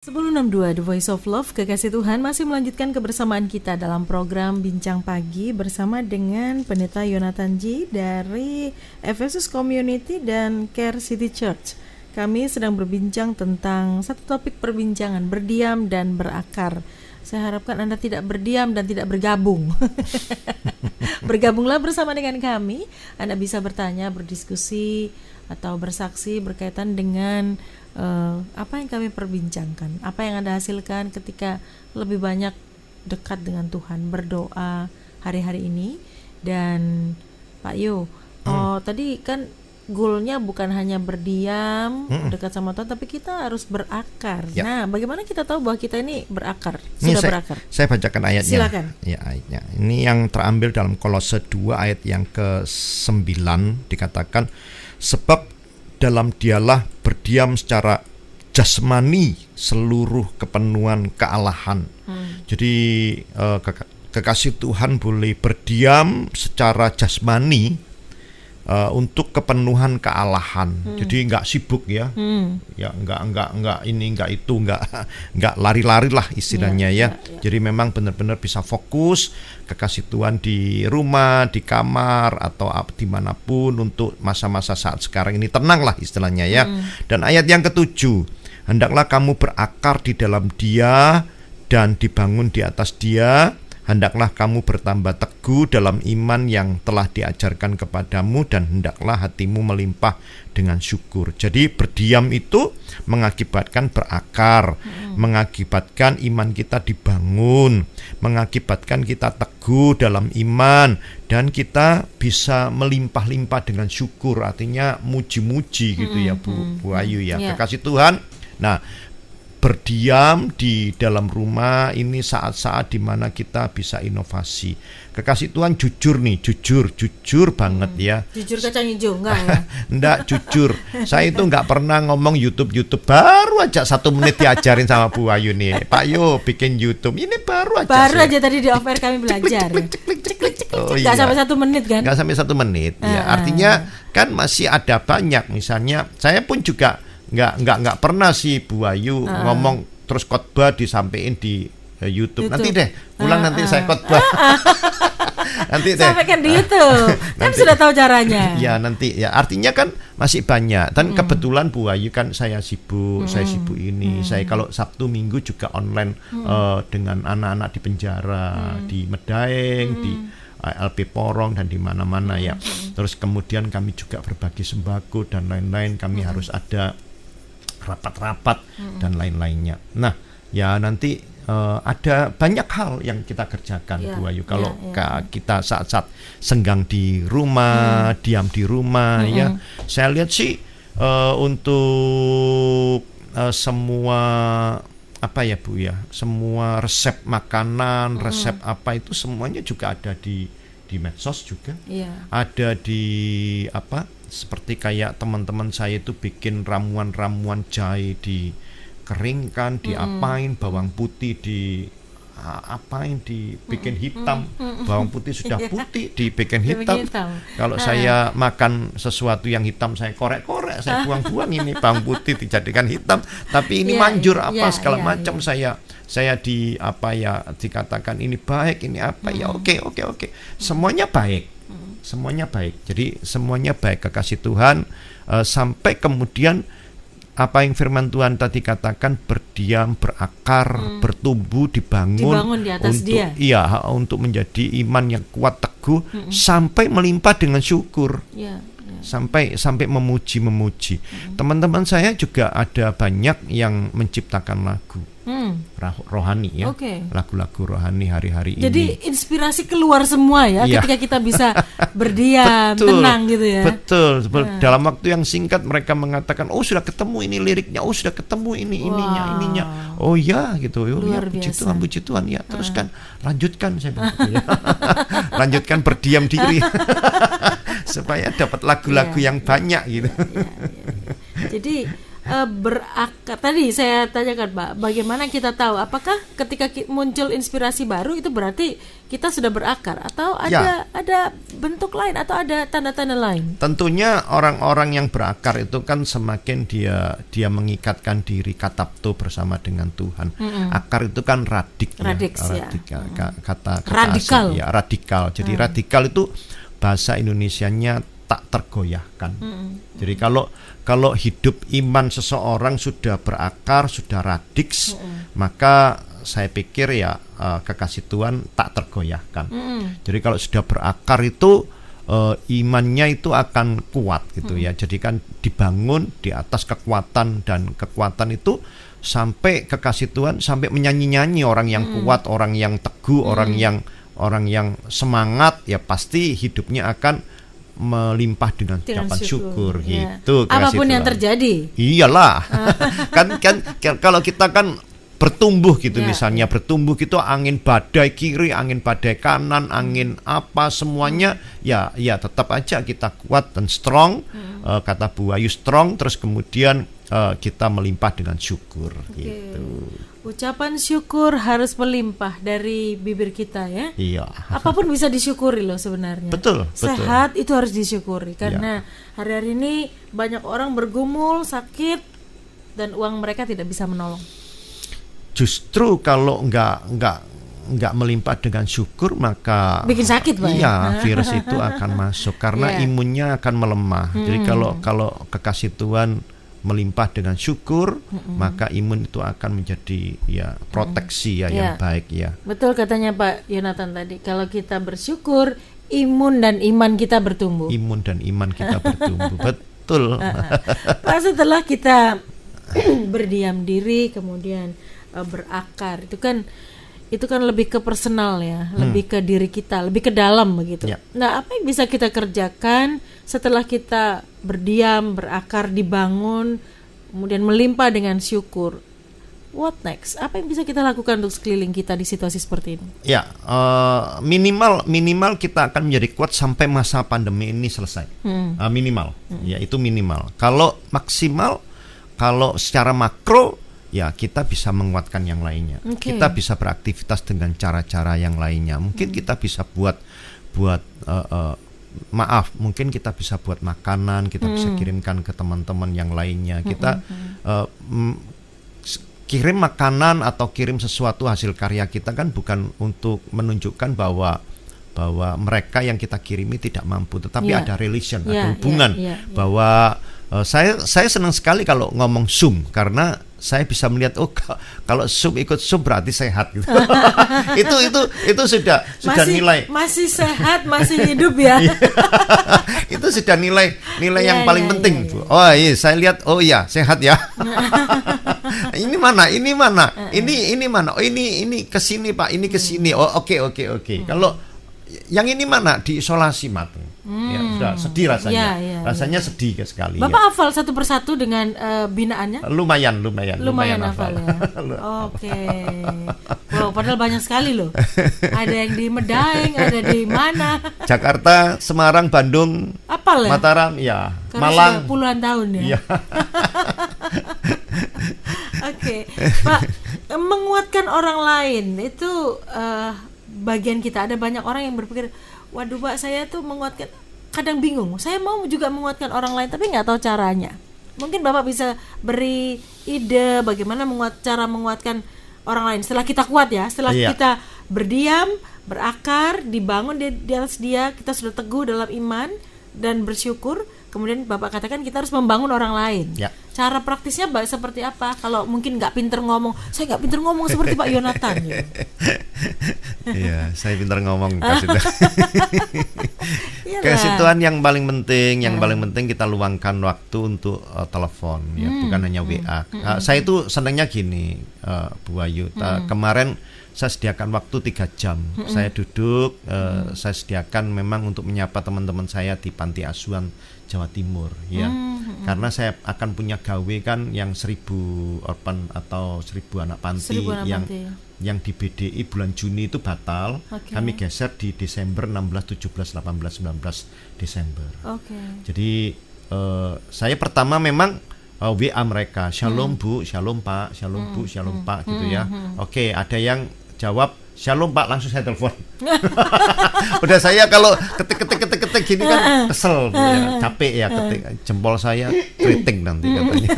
1062 The Voice of Love, Kekasih Tuhan masih melanjutkan kebersamaan kita dalam program Bincang Pagi bersama dengan Pendeta Yonatan G dari Efesus Community dan Care City Church. Kami sedang berbincang tentang satu topik perbincangan, berdiam dan berakar. Saya harapkan Anda tidak berdiam dan tidak bergabung. Bergabunglah bersama dengan kami. Anda bisa bertanya, berdiskusi, atau bersaksi berkaitan dengan apa yang kami perbincangkan, apa yang Anda hasilkan ketika lebih banyak dekat dengan Tuhan, berdoa hari-hari ini. Dan Pak Yo, tadi kan goalnya bukan hanya berdiam dekat sama Tuhan, tapi kita harus berakar. Nah, bagaimana kita tahu bahwa kita ini berakar, sudah berakar? Saya bacakan ayatnya. Silakan. Ya, ayatnya. Ini yang terambil dalam Kolose 2 ayat yang ke-9, dikatakan, sebab dalam dialah berdiam secara jasmani seluruh kepenuhan kealahan. Jadi kekasih Tuhan boleh berdiam secara jasmani untuk kepenuhan kealahan. Jadi nggak sibuk ya, ya nggak ini nggak itu, nggak lari-lari lah istilahnya ya. Jadi memang benar-benar bisa fokus kekasih Tuhan di rumah, di kamar atau dimanapun untuk masa-masa saat sekarang ini, tenang lah istilahnya ya. Dan ayat yang ke-7, hendaklah kamu berakar di dalam Dia dan dibangun di atas Dia. Hendaklah kamu bertambah teguh dalam iman yang telah diajarkan kepadamu, dan hendaklah hatimu melimpah dengan syukur. Jadi berdiam itu mengakibatkan berakar, mengakibatkan iman kita dibangun, mengakibatkan kita teguh dalam iman, dan kita bisa melimpah-limpah dengan syukur. Artinya muji-muji gitu ya Bu Ayu ya. Kekasih Tuhan. Nah, berdiam di dalam rumah ini saat-saat di mana kita bisa inovasi. Kekasih Tuhan jujur nih, jujur banget ya. Jujur kacang hijau enggak ya? Enggak, jujur. Saya itu enggak pernah ngomong YouTube, baru aja 1 menit diajarin sama Bu Ayu nih. Pak Yo bikin YouTube, ini baru aja. Baru aja tadi di off air kami belajar. Enggak sampai 1 menit kan? Enggak sampai 1 menit. Ya, artinya kan masih ada banyak. Misalnya saya pun juga nggak pernah sih Bu Ayu ngomong terus khotbah disampaikan di YouTube. Nanti deh pulang nanti saya khotbah. Nanti deh sampaikan di YouTube. Kan sudah tahu caranya. Ya nanti ya, artinya kan masih banyak. Dan kebetulan Bu Ayu kan saya sibuk ini. Saya kalau Sabtu Minggu juga online dengan anak-anak di penjara, di Medaeng, di LP Porong dan di mana-mana ya. Terus kemudian kami juga berbagi sembako dan lain-lain. Kami harus ada rapat-rapat dan lain-lainnya. Nah, ya nanti ada banyak hal yang kita kerjakan Bu Ayu. Kalau kita saat-saat senggang di rumah, diam di rumah ya. Saya lihat sih untuk semua apa ya Bu ya, semua resep makanan, resep apa itu semuanya juga ada di medsos juga. Ada di apa, seperti kayak teman-teman saya itu bikin ramuan-ramuan jahe dikeringkan, diapain, bawang putih apain, dibikin hitam. Bawang putih sudah putih dibikin hitam. Kalau saya makan sesuatu yang hitam, saya korek-korek, saya buang-buang, ini bawang putih dijadikan hitam, tapi ini manjur apa segala macam. Saya di apa ya, dikatakan ini baik, ini apa ya, oke. Semuanya baik. Semuanya baik. Jadi semuanya baik, kekasih Tuhan, sampai kemudian apa yang firman Tuhan tadi katakan, berdiam, berakar, bertumbuh, dibangun di atas untuk Dia. Iya, untuk menjadi iman yang kuat, teguh, sampai melimpah dengan syukur. Sampai memuji. Teman-teman saya juga ada banyak yang menciptakan lagu rohani ya, lagu-lagu rohani hari-hari ini. Jadi inspirasi keluar semua ya, ketika kita bisa berdiam, tenang gitu ya. Betul. Dalam waktu yang singkat mereka mengatakan, oh sudah ketemu ini liriknya, oh sudah ketemu ininya. Oh ya gitu. Puji Tuhan ya. Teruskan, lanjutkan saya bilang. Lanjutkan berdiam diri. Supaya dapat lagu-lagu yang banyak gitu. Jadi berakar. Tadi saya tanyakan Pak, bagaimana kita tahu apakah ketika muncul inspirasi baru itu berarti kita sudah berakar atau ada bentuk lain atau ada tanda-tanda lain? Tentunya orang-orang yang berakar itu kan semakin dia mengikatkan diri katapto bersama dengan Tuhan. Akar itu kan radikal, kata radikal. asli, radikal. Jadi radikal itu bahasa Indonesianya tak tergoyahkan. Jadi kalau hidup iman seseorang sudah berakar, sudah radiks, maka saya pikir kekasih Tuhan tak tergoyahkan. Jadi kalau sudah berakar itu imannya itu akan kuat gitu ya. Jadi kan dibangun di atas kekuatan, dan kekuatan itu sampai kekasih Tuhan sampai menyanyi-nyanyi orang yang kuat, orang yang teguh, orang yang semangat, ya pasti hidupnya akan melimpah dengan ucapan syukur gitu. Apapun yang terjadi. Iyalah. kan kalau kita kan bertumbuh gitu, misalnya bertumbuh gitu, angin badai kiri, angin badai kanan, angin apa semuanya ya tetap aja kita kuat dan strong. Kata Bu Ayu strong, terus kemudian kita melimpah dengan syukur gitu. Ucapan syukur harus melimpah dari bibir kita ya. Iya. Apapun bisa disyukuri loh sebenarnya. Betul. Sehat itu harus disyukuri karena hari-hari ini banyak orang bergumul, sakit, dan uang mereka tidak bisa menolong. Justru kalau nggak melimpah dengan syukur, maka bikin sakit Pak. Iya, virus itu akan masuk karena imunnya akan melemah. Jadi kalau kekasih Tuhan melimpah dengan syukur, maka imun itu akan menjadi proteksi yang baik ya. Betul katanya Pak Yonatan tadi, kalau kita bersyukur, imun dan iman kita bertumbuh. Imun dan iman kita bertumbuh. Betul. Pak, setelah kita berdiam diri kemudian berakar, itu kan lebih ke personal ya, lebih ke diri kita, lebih ke dalam begitu. Nah, apa yang bisa kita kerjakan setelah kita berdiam, berakar, dibangun, kemudian melimpah dengan syukur? What next? Apa yang bisa kita lakukan untuk sekeliling kita di situasi seperti ini? Ya, minimal kita akan menjadi kuat sampai masa pandemi ini selesai. Minimal, ya itu minimal. Kalau maksimal, kalau secara makro, ya kita bisa menguatkan yang lainnya. Kita bisa beraktivitas dengan cara-cara yang lainnya. Mungkin kita bisa buat mungkin kita bisa buat makanan, kita bisa kirimkan ke teman-teman yang lainnya. Kita kirim makanan atau kirim sesuatu hasil karya kita kan bukan untuk menunjukkan bahwa mereka yang kita kirimi tidak mampu, tetapi ada relation, ada hubungan bahwa saya senang sekali kalau ngomong Zoom karena saya bisa melihat kalau Zoom ikut Zoom berarti sehat gitu. itu sudah nilai masih sehat, masih hidup ya. Itu sudah nilai yang paling penting Bu. Oh iya, saya lihat sehat ya. Ini mana ini mana oh ini kesini Pak, ini kesini. Oke. Kalau yang ini mana diisolasi matang. Ya sudah sedih rasanya. Rasanya sedih sekali. Bapak hafal satu persatu dengan binaannya? Lumayan hafal ya. Oke. Wow, padahal banyak sekali loh. Ada yang di Medaeng, ada di mana? Jakarta, Semarang, Bandung, Apal ya? Mataram, ya. Karena Malang. Sudah puluhan tahun ya. Iya. Oke, Pak, menguatkan orang lain itu bagian kita. Ada banyak orang yang berpikir, waduh Pak, saya tuh menguatkan, kadang bingung, saya mau juga menguatkan orang lain tapi nggak tahu caranya. Mungkin Bapak bisa beri ide bagaimana cara menguatkan orang lain setelah kita kuat ya, setelah kita berdiam, berakar, dibangun di atas dia, kita sudah teguh dalam iman dan bersyukur. Kemudian Bapak katakan kita harus membangun orang lain. Cara praktisnya seperti apa? Kalau mungkin nggak pinter ngomong, saya nggak pinter ngomong seperti Pak Yonatan. Iya, saya pinter ngomong. Kasih Tuhan yang paling penting, kita luangkan waktu untuk telepon, ya, bukan hanya WA. Saya itu senangnya gini, Bu Ayu. Kemarin saya sediakan waktu 3 jam. Saya duduk, saya sediakan memang untuk menyapa teman-teman saya di Panti Asuhan Jawa Timur, ya. Karena saya akan punya gawe kan yang 1000 orphan atau 1000 anak panti yang di BDI bulan Juni itu batal. Kami geser di Desember 16, 17, 18, 19 Desember. Jadi saya pertama memang WA mereka, shalom Bu, shalom Pak, shalom Bu, shalom Pak gitu ya. Oke, ada yang jawab shalom Pak, langsung saya telepon. Udah saya kalau ketik gini kan kesel, ya, capek ya ketik, jempol saya keriting nanti katanya.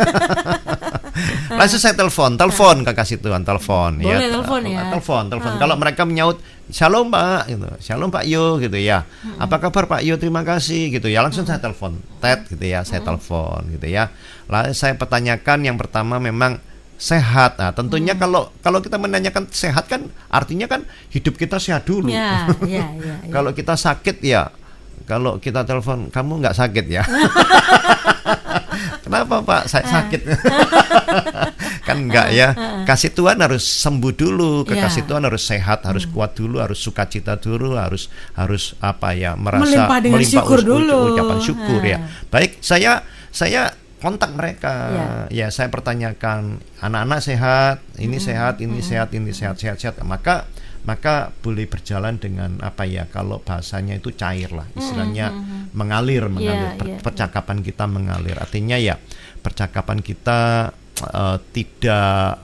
Langsung saya telepon ke kasih Tuhan, telepon ya. Boleh telepon ya. Telepon. Kalau mereka menyaut shalom Pak gitu. Shalom Pak Yo gitu ya. Apa kabar Pak Yo? Terima kasih gitu ya. Langsung saya telepon. Gitu ya, saya telepon gitu ya. Lalu saya pertanyakan yang pertama memang sehat. Nah, tentunya kalau kita menanyakan sehat kan artinya kan hidup kita sehat dulu. Ya. Kalau kita sakit ya, kalau kita telepon kamu nggak sakit ya. Kenapa Pak? Saya sakit. Kan enggak ya. Kasih Tuhan harus sembuh dulu, kekasih Tuhan harus sehat, harus kuat dulu, harus sukacita dulu, harus apa ya, merasa melimpah syukur dulu. Ucapan syukur ya. Baik, saya kontak mereka. Ya, saya pertanyakan anak-anak sehat, ini sehat, ini sehat, ini sehat. Maka boleh berjalan dengan apa ya, kalau bahasanya itu cair lah, istilahnya mengalir. Percakapan kita mengalir, artinya ya percakapan kita tidak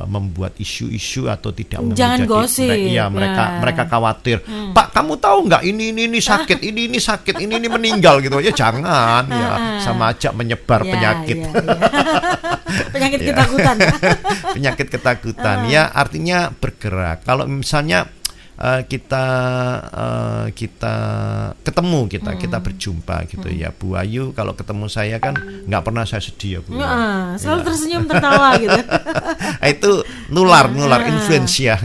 membuat isu-isu atau tidak jangan gosip. Mereka khawatir. Pak, kamu tahu nggak ini sakit, ini sakit, ini meninggal gitu ya. Jangan ya, sama aja menyebar penyakit. Penyakit ketakutan. Penyakit ketakutan ya, artinya bergerak. Kalau misalnya kita ketemu, kita berjumpa gitu ya, Bu Ayu kalau ketemu saya kan nggak pernah saya sedih ya Bu. Selalu tersenyum tertawa gitu. Itu nular influensia.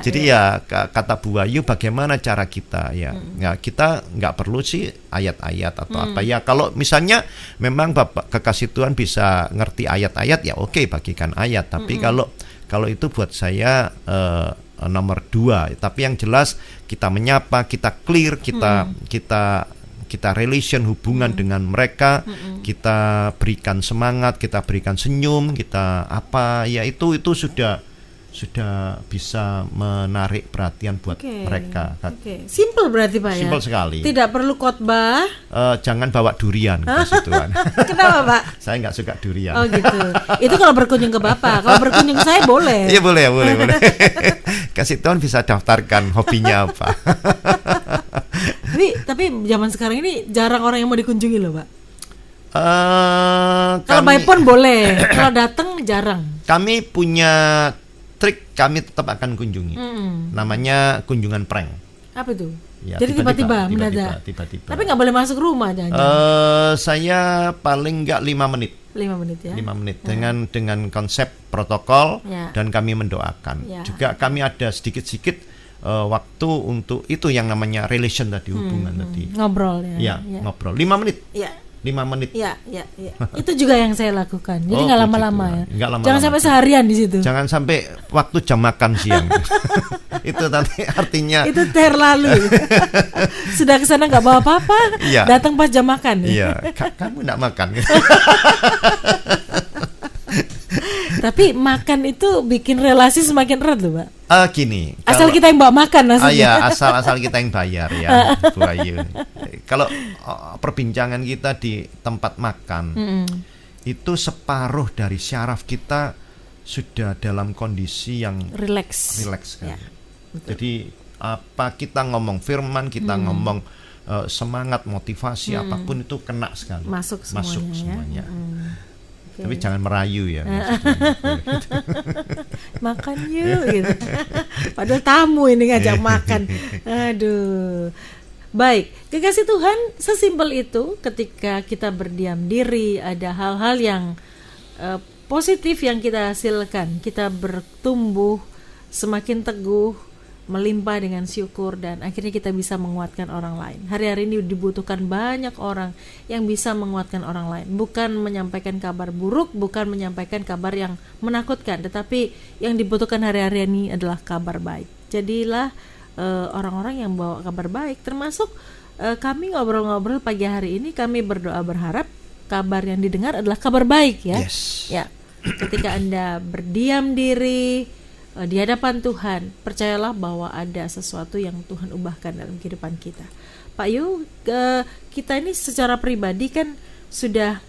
Jadi ya kata Bu Ayu, bagaimana cara kita ya? Ya kita nggak perlu sih ayat-ayat atau apa ya. Kalau misalnya memang Bapak kekasih Tuhan bisa ngerti ayat-ayat ya oke, bagikan ayat. Tapi kalau itu buat saya nomor 2, tapi yang jelas kita menyapa, kita clear, kita relation hubungan dengan mereka, kita berikan semangat, kita berikan senyum, kita apa ya, itu sudah bisa menarik perhatian buat mereka. Simple berarti Pak ya. Simple sekali. Tidak perlu khotbah. Jangan bawa durian kasih Tuhan. Kenapa Pak? Saya nggak suka durian. Oh gitu. Itu kalau berkunjung ke Bapak. Kalau berkunjung saya boleh. Iya boleh. Kasih Tuhan bisa daftarkan hobinya apa. Tapi zaman sekarang ini jarang orang yang mau dikunjungi loh Pak. Kalau Kami, by phone boleh. Kalau datang jarang. Kami punya trik, kami tetap akan kunjungi. Namanya kunjungan prank. Apa itu? Ya, jadi tiba-tiba mendadak. Tiba-tiba. Tapi nggak boleh masuk rumah jangan. Saya paling nggak 5 menit. 5 menit ya. 5 menit dengan konsep protokol dan kami mendoakan. Ya. Juga kami ada sedikit waktu untuk itu yang namanya relation tadi, hubungan tadi. Ngobrol ya. Ngobrol 5 menit. Iya. 5 menit. Iya. Itu juga yang saya lakukan. Jadi nggak lama-lama ya. Lama-lama. Jangan sampai seharian di situ. Jangan sampai waktu jam makan siang. Itu tadi artinya. Itu terlalu. Sudah kesana nggak bawa apa-apa. Iya. Datang pas jam makan. Iya. Kamu nggak makan. Tapi makan itu bikin relasi semakin erat loh Pak. Gini. Asal kita yang bawa makan maksudnya. Iya, asal kita yang bayar ya, Bu Ayu. Kalau perbincangan kita di tempat makan, itu separuh dari syaraf kita sudah dalam kondisi yang rileks kan. Ya, jadi apa kita ngomong firman, kita ngomong semangat, motivasi, apapun itu kena sekali. Masuk semuanya. Tapi jangan merayu ya. Makan yuk gitu. Padahal tamu ini ngajak makan. Aduh. Baik, kekasih Tuhan, sesimpel itu ketika kita berdiam diri, ada hal-hal yang positif yang kita hasilkan. Kita bertumbuh semakin teguh, melimpah dengan syukur, dan akhirnya kita bisa menguatkan orang lain. Hari-hari ini dibutuhkan banyak orang yang bisa menguatkan orang lain, bukan menyampaikan kabar buruk, bukan menyampaikan kabar yang menakutkan, tetapi yang dibutuhkan hari-hari ini adalah kabar baik. Jadilah orang-orang yang bawa kabar baik, termasuk kami ngobrol-ngobrol pagi hari ini. Kami berdoa berharap kabar yang didengar adalah kabar baik ya. Ya, ketika Anda berdiam diri di hadapan Tuhan, percayalah bahwa ada sesuatu yang Tuhan ubahkan dalam kehidupan kita. Pak Yu, kita ini secara pribadi kan sudah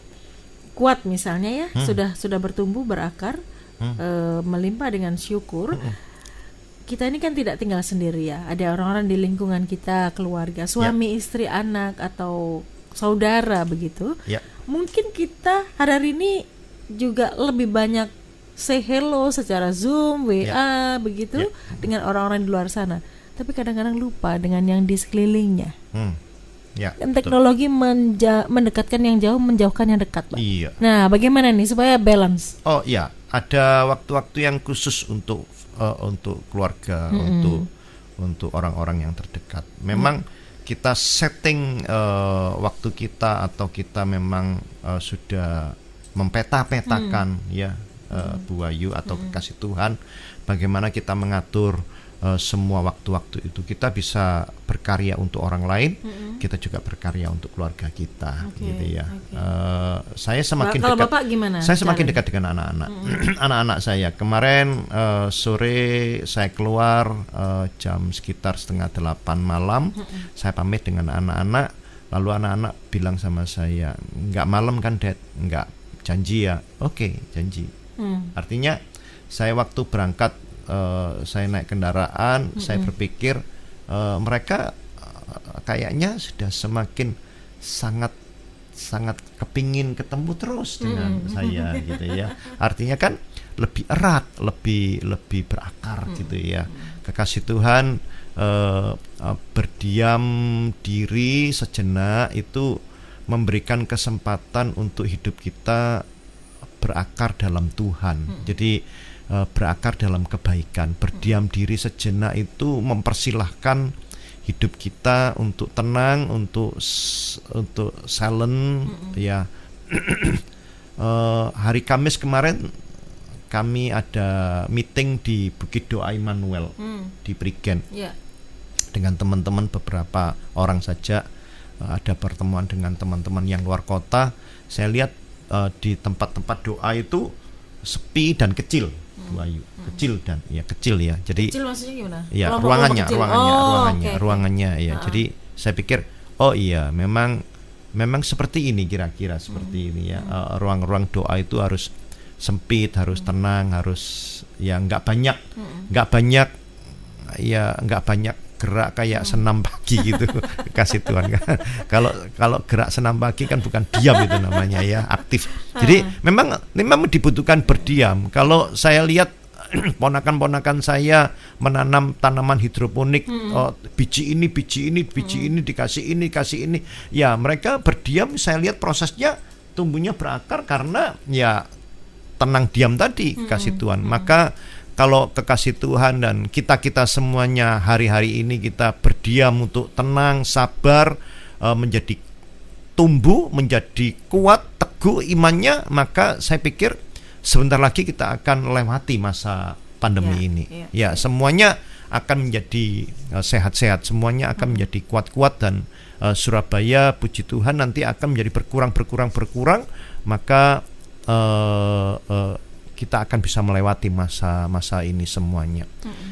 kuat misalnya ya, sudah bertumbuh berakar, melimpah dengan syukur. Kita ini kan tidak tinggal sendiri ya, ada orang-orang di lingkungan kita, keluarga, suami, istri, anak, atau saudara begitu. Mungkin kita hari ini juga lebih banyak say hello secara Zoom, WA begitu dengan orang-orang di luar sana. Tapi kadang-kadang lupa dengan yang di sekelilingnya. Dan teknologi mendekatkan yang jauh, menjauhkan yang dekat, Pak. Nah, bagaimana nih supaya balance? Oh iya, ada waktu-waktu yang khusus untuk keluarga, untuk orang-orang yang terdekat. Memang kita setting waktu kita, atau kita memang sudah mempeta-petakan Bu Ayu atau kekasih Tuhan, bagaimana kita mengatur semua waktu-waktu itu. Kita bisa berkarya untuk orang lain, kita juga berkarya untuk keluarga kita, gitu ya. Saya semakin kalau dekat. Bapak gimana? Saya semakin dekat dengan anak-anak. Anak-anak saya kemarin sore saya keluar jam sekitar 7:30 malam. Saya pamit dengan anak-anak. Lalu anak-anak bilang sama saya, "Nggak malam kan, Dad?" "Nggak." "Janji ya?" "Oke, janji." Artinya saya waktu berangkat, saya naik kendaraan, saya berpikir mereka kayaknya sudah semakin sangat kepingin ketemu terus dengan saya, gitu ya. Artinya kan lebih erat, lebih berakar, gitu ya. Kekasih Tuhan berdiam diri sejenak itu memberikan kesempatan untuk hidup kita berakar dalam Tuhan. Jadi berakar dalam kebaikan. Berdiam diri sejenak itu mempersilahkan hidup kita untuk tenang, untuk silent, ya. Hari Kamis kemarin kami ada meeting di Bukit Doa Immanuel di Prigen, dengan teman-teman, beberapa orang saja. Ada pertemuan dengan teman-teman yang luar kota. Saya lihat di tempat-tempat doa itu sepi dan kecil, Bu Ayu. Kecil ya. Jadi kecil maksudnya gimana? Ya, ruangannya ya. Jadi saya pikir, oh iya, memang seperti ini, kira-kira seperti ini ya. Ruang-ruang doa itu harus sempit, harus tenang, harus ya nggak banyak gerak kayak senam pagi gitu. Kasih Tuhan kan. Kalau gerak senam pagi kan bukan diam, itu namanya ya, aktif. Jadi memang dibutuhkan berdiam. Kalau saya lihat ponakan-ponakan saya menanam tanaman hidroponik, biji ini dikasih ini, ya mereka berdiam. Saya lihat prosesnya tumbuhnya berakar karena ya tenang diam tadi, kasih Tuhan. Maka kalau kekasih Tuhan dan kita semuanya hari-hari ini kita berdiam untuk tenang, sabar, menjadi tumbuh, menjadi kuat, teguh imannya, maka saya pikir sebentar lagi kita akan melewati masa pandemi ini. Ya, semuanya akan menjadi sehat-sehat, semuanya akan menjadi kuat-kuat, dan Surabaya, puji Tuhan, nanti akan menjadi berkurang, maka kita akan bisa melewati masa ini semuanya.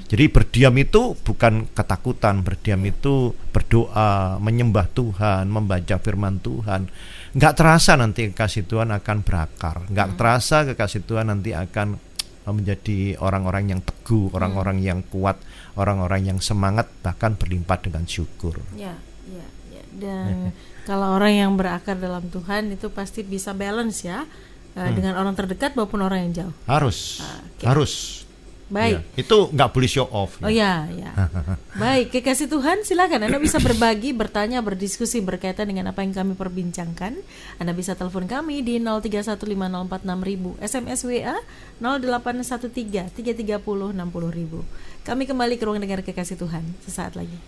Jadi berdiam itu bukan ketakutan, berdiam itu berdoa, menyembah Tuhan, membaca firman Tuhan. Nggak terasa nanti kekasih Tuhan akan berakar, nggak terasa kekasih Tuhan nanti akan menjadi orang-orang yang teguh, orang-orang yang kuat, orang-orang yang semangat, bahkan berlimpah dengan syukur. Dan kalau orang yang berakar dalam Tuhan itu pasti bisa balance ya, dengan orang terdekat maupun orang yang jauh. Harus. Baik. Ya, itu nggak boleh show off. Oh ya. Baik, kekasih Tuhan, silakan Anda bisa berbagi, bertanya, berdiskusi berkaitan dengan apa yang kami perbincangkan. Anda bisa telepon kami di 0315046000, SMS WA 0813 330 60000. Kami kembali ke ruang dengar kekasih Tuhan sesaat lagi.